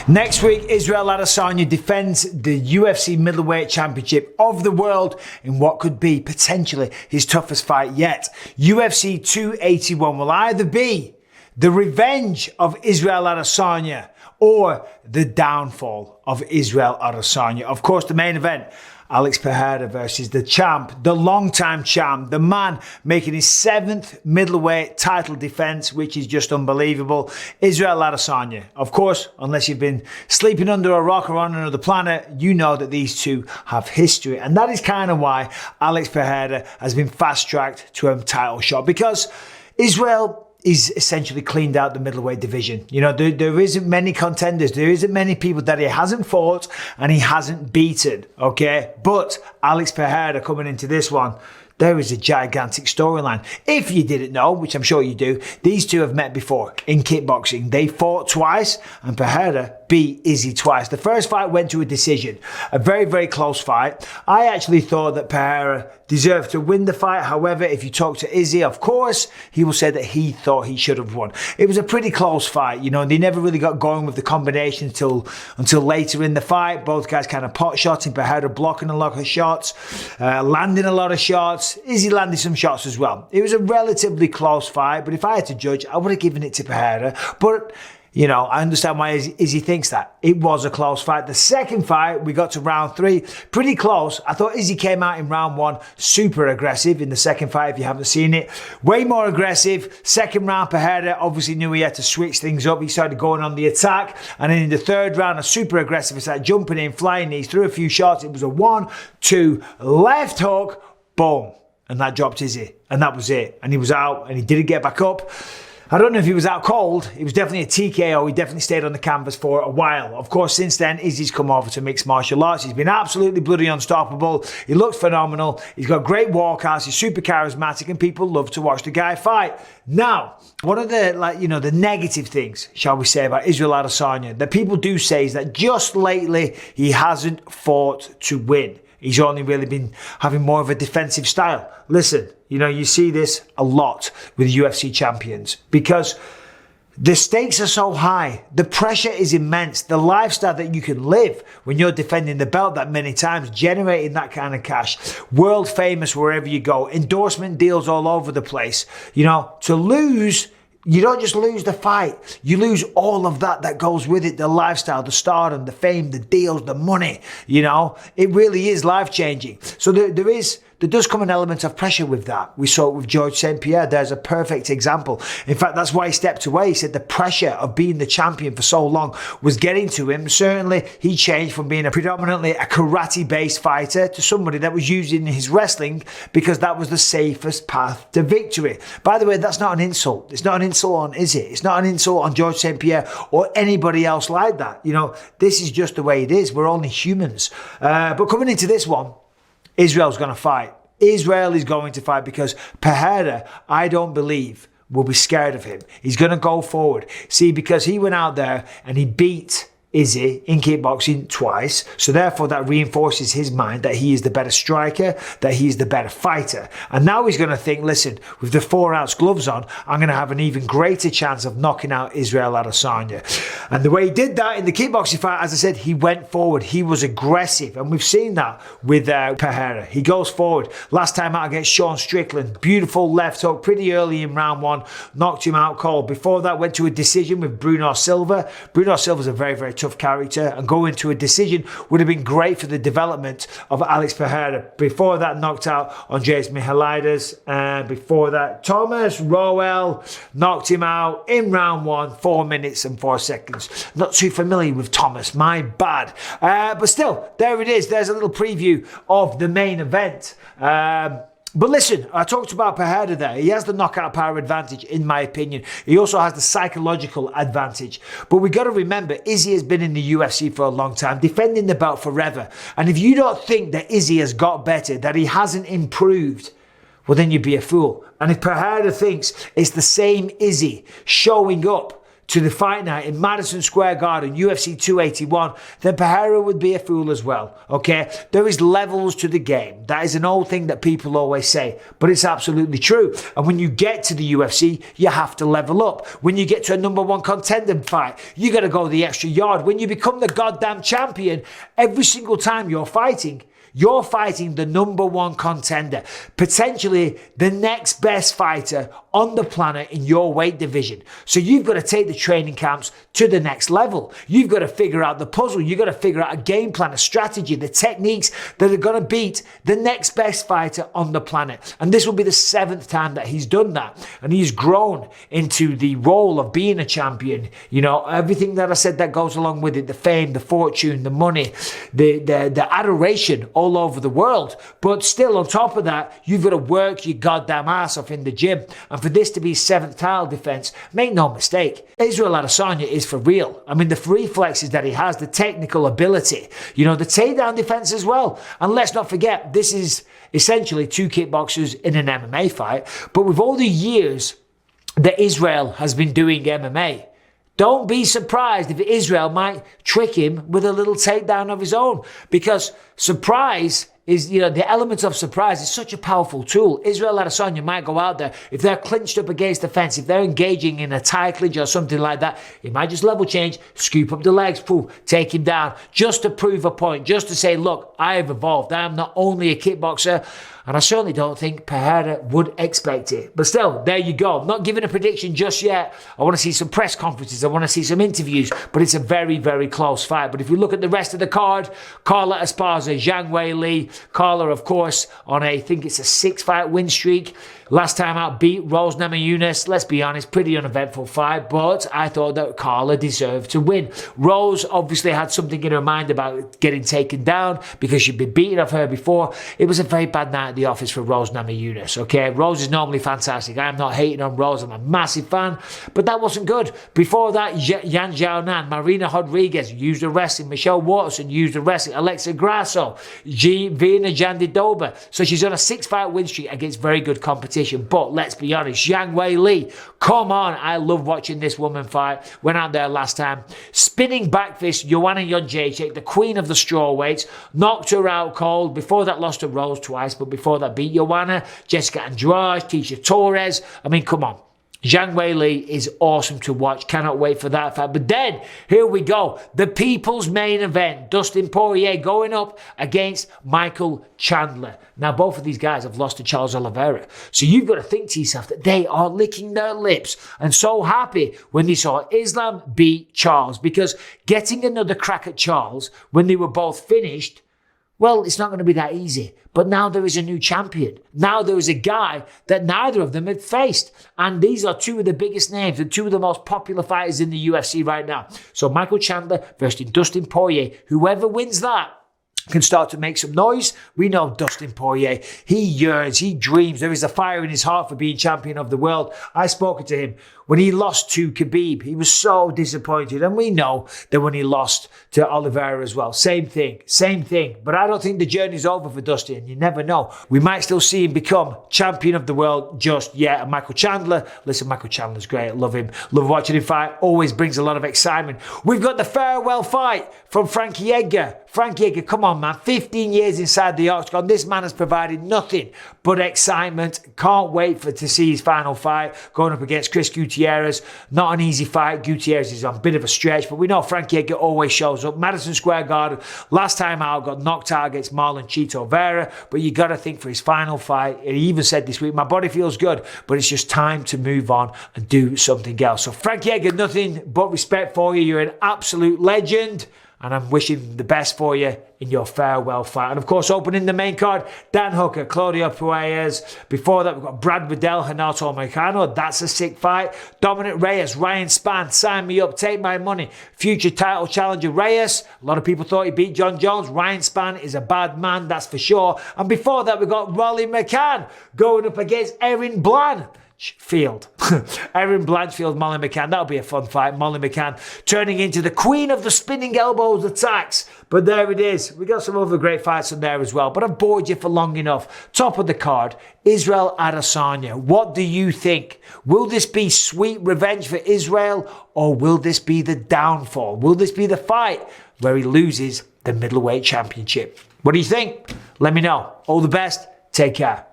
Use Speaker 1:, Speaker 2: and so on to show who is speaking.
Speaker 1: Next week, Israel Adesanya defends the UFC Middleweight Championship of the world in what could be potentially his toughest fight yet. UFC 281 will either be the revenge of Israel Adesanya or the downfall of Israel Adesanya. Of course, the main event, Alex Pereira versus the champ, the long-time champ, the man making his 7th middleweight title defense, which is just unbelievable, Israel Adesanya. Of course, unless you've been sleeping under a rock or on another planet, you know that these two have history. And that is kind of why Alex Pereira has been fast-tracked to a title shot, because Israel is essentially cleaned out the middleweight division. You know, there isn't many contenders. There isn't many people that he hasn't fought and he hasn't beaten, okay? But Alex Pereira coming into this one, there is a gigantic storyline. If you didn't know, which I'm sure you do, these two have met before in kickboxing. They fought twice and Pereira beat Izzy twice. The first fight went to a decision. A very, very close fight. I actually thought that Pereira deserved to win the fight. However, if you talk to Izzy, of course, he will say that he thought he should have won. It was a pretty close fight, you know, and they never really got going with the combination until later in the fight. Both guys kind of pot shotting, Pereira blocking a lot of shots, landing a lot of shots. Izzy landed some shots as well. It was a relatively close fight, but if I had to judge, I would have given it to Pereira. But you know, I understand why Izzy thinks that. It was a close fight. The second fight, we got to round 3. Pretty close. I thought Izzy came out in round 1 super aggressive in the second fight, if you haven't seen it. Way more aggressive. Second round, Pereira obviously knew he had to switch things up. He started going on the attack. And then in the third round, a super aggressive. He started jumping in, flying knees, threw a few shots. It was a 1-2 left hook. Boom. And that dropped Izzy. And that was it. And he was out and he didn't get back up. I don't know if he was out cold. It was definitely a TKO. He definitely stayed on the canvas for a while. Of course, since then, Izzy's come over to mixed martial arts. He's been absolutely bloody unstoppable. He looks phenomenal. He's got great walkouts. He's super charismatic and people love to watch the guy fight. Now, one of the, the negative things, shall we say, about Israel Adesanya that people do say is that just lately, he hasn't fought to win. He's only really been having more of a defensive style. Listen, you know, you see this a lot with UFC champions because the stakes are so high. The pressure is immense. The lifestyle that you can live when you're defending the belt that many times, generating that kind of cash, world famous wherever you go, endorsement deals all over the place. You know, to lose, you don't just lose the fight. You lose all of that goes with it. The lifestyle, the stardom, the fame, the deals, the money. You know, it really is life-changing. So there does come an element of pressure with that. We saw it with George St. Pierre. There's a perfect example. In fact, that's why he stepped away. He said the pressure of being the champion for so long was getting to him. Certainly, he changed from being predominantly a karate-based fighter to somebody that was using his wrestling because that was the safest path to victory. By the way, that's not an insult. It's not an insult on Izzy. It's not an insult on George St. Pierre or anybody else like that. You know, this is just the way it is. We're only humans. But coming into this one, Israel's going to fight. Israel is going to fight because Pereira, I don't believe, will be scared of him. He's going to go forward. See, because he went out there and he beat Izzy in kickboxing twice. So therefore that reinforces his mind that he is the better striker, that he is the better fighter. And now he's going to think, listen, with the 4-ounce gloves on, I'm going to have an even greater chance of knocking out Israel Adesanya. And the way he did that in the kickboxing fight, as I said, he went forward. He was aggressive. And we've seen that with Pereira. He goes forward. Last time out against Sean Strickland, beautiful left hook pretty early in round 1, knocked him out cold. Before that, went to a decision with Bruno Silva. Bruno Silva's a very, very tough character, and going to a decision would have been great for the development of Alex Pereira. Before that, knocked out Andreas Mihalaides, and before that, Thomas Rowell knocked him out in round 1, 4 minutes and 4 seconds. Not too familiar with Thomas, my bad. But still, there it is. There's a little preview of the main event. But listen, I talked about Pereira there. He has the knockout power advantage, in my opinion. He also has the psychological advantage. But we got to remember, Izzy has been in the UFC for a long time, defending the belt forever. And if you don't think that Izzy has got better, that he hasn't improved, well, then you'd be a fool. And if Pereira thinks it's the same Izzy showing up to the fight night in Madison Square Garden, UFC 281, then Pereira would be a fool as well, okay? There is levels to the game. That is an old thing that people always say, but it's absolutely true. And when you get to the UFC, you have to level up. When you get to a number one contender fight, you got to go the extra yard. When you become the goddamn champion, every single time you're fighting the number one contender, potentially the next best fighter on the planet in your weight division. So you've got to take the training camps to the next level. You've got to figure out the puzzle. You've got to figure out a game plan, a strategy, the techniques that are going to beat the next best fighter on the planet. And this will be the 7th time that he's done that. And he's grown into the role of being a champion. You know, everything that I said that goes along with it, the fame, the fortune, the money, the adoration all over the world. But still, on top of that, you've got to work your goddamn ass off in the gym. And for this to be 7th title defense, make no mistake, Israel Adesanya is for real. I mean, the reflexes that he has, the technical ability, you know, the takedown defense as well. And let's not forget, this is essentially 2 kickboxers in an MMA fight. But with all the years that Israel has been doing MMA, don't be surprised if Israel might trick him with a little takedown of his own, because surprise is, you know, the element of surprise is such a powerful tool. Israel Adesanya might go out there, if they're clinched up against the fence, if they're engaging in a tie clinch or something like that, he might just level change, scoop up the legs, poof, take him down, just to prove a point, just to say, look, I have evolved. I am not only a kickboxer, and I certainly don't think Pereira would expect it. But still, there you go. I'm not giving a prediction just yet. I want to see some press conferences. I want to see some interviews. But it's a very, very close fight. But if we look at the rest of the card, Carla Esparza, Zhang Li. Carla, of course, on I think it's a 6-fight win streak. Last time out, beat Rose Namajunas. Let's be honest, pretty uneventful fight, but I thought that Carla deserved to win. Rose obviously had something in her mind about getting taken down because she'd been beaten off her before. It was a very bad night at the office for Rose Namajunas, okay? Rose is normally fantastic. I'm not hating on Rose. I'm a massive fan, but that wasn't good. Before that, Yan Xiaonan, Marina Rodriguez used the wrestling. Michelle Watson used the wrestling. Alexa Grasso, Vina Jandidoba. So she's on a 6-fight win streak against very good competition. But let's be honest, Zhang Li, come on, I love watching this woman fight. Went out there last time. Spinning back fist, Joanna Jędrzejczyk, the queen of the strawweights, knocked her out cold. Before that, lost to Rose twice, but before that, beat Joanna, Jessica Andrade, Tisha Torres. I mean, come on. Zhang Li is awesome to watch. Cannot wait for that fight. But then, here we go. The people's main event. Dustin Poirier going up against Michael Chandler. Now, both of these guys have lost to Charles Oliveira. So you've got to think to yourself that they are licking their lips and so happy when they saw Islam beat Charles. Because getting another crack at Charles when they were both finished, well, it's not going to be that easy. But now there is a new champion. Now there is a guy that neither of them had faced. And these are 2 of the biggest names and 2 of the most popular fighters in the UFC right now. So Michael Chandler versus Dustin Poirier. Whoever wins that can start to make some noise. We know Dustin Poirier. He yearns, he dreams. There is a fire in his heart for being champion of the world. I spoke to him when he lost to Khabib. He was so disappointed. And we know that when he lost to Oliveira as well. Same thing. But I don't think the journey's over for Dustin. You never know. We might still see him become champion of the world just yet. And Michael Chandler, listen, Michael Chandler's great. I love him. Love watching him fight. Always brings a lot of excitement. We've got the farewell fight from Frankie Edgar. Frankie Edgar, come on, man. 15 years inside the octagon. This man has provided nothing but excitement. Can't wait to see his final fight going up against Chris Gutierrez. Not an easy fight. Gutierrez is on a bit of a stretch, but we know Frankie Edgar always shows up. Madison Square Garden, last time out, got knocked out against Marlon Chito Vera, but you got to think for his final fight, he even said this week, my body feels good, but it's just time to move on and do something else. So Frankie Edgar, nothing but respect for you. You're an absolute legend. And I'm wishing the best for you in your farewell fight. And of course, opening the main card, Dan Hooker, Claudio Puelles. Before that, we've got Brad Riddell, Renato Moicano. That's a sick fight. Dominic Reyes, Ryan Spann, sign me up, take my money. Future title challenger Reyes. A lot of people thought he beat John Jones. Ryan Spann is a bad man, that's for sure. And before that, we've got Rolly McCann going up against Erin Bland. Blanchfield. Erin Blanchfield, Molly McCann. That'll be a fun fight. Molly McCann turning into the queen of the spinning elbows attacks. But there it is. We got some other great fights in there as well. But I've bored you for long enough. Top of the card, Israel Adesanya. What do you think? Will this be sweet revenge for Israel, or will this be the downfall? Will this be the fight where he loses the middleweight championship? What do you think? Let me know. All the best. Take care.